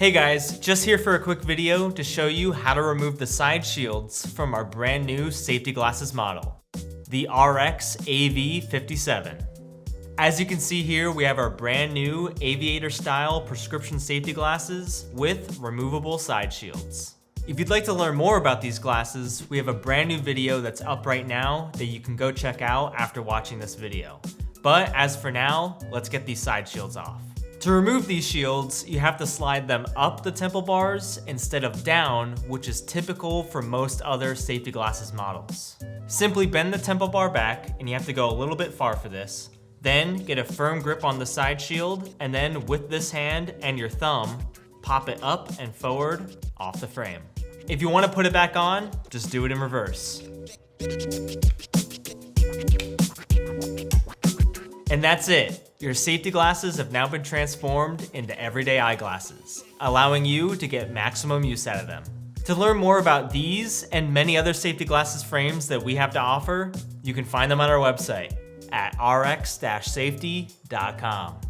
Hey guys, just here for a quick video to show you how to remove the side shields from our brand new safety glasses model, the RX-AV57. As you can see here, we have our brand new aviator style prescription safety glasses with removable side shields. If you'd like to learn more about these glasses, we have a brand new video that's up right now that you can go check out after watching this video. But as for now, let's get these side shields off. To remove these shields, you have to slide them up the temple bars instead of down, which is typical for most other safety glasses models. Simply bend the temple bar back, and you have to go a little bit far for this. Then get a firm grip on the side shield, and then with this hand and your thumb, pop it up and forward off the frame. If you want to put it back on, just do it in reverse. And that's it. Your safety glasses have now been transformed into everyday eyeglasses, allowing you to get maximum use out of them. To learn more about these and many other safety glasses frames that we have to offer, you can find them on our website at rx-safety.com.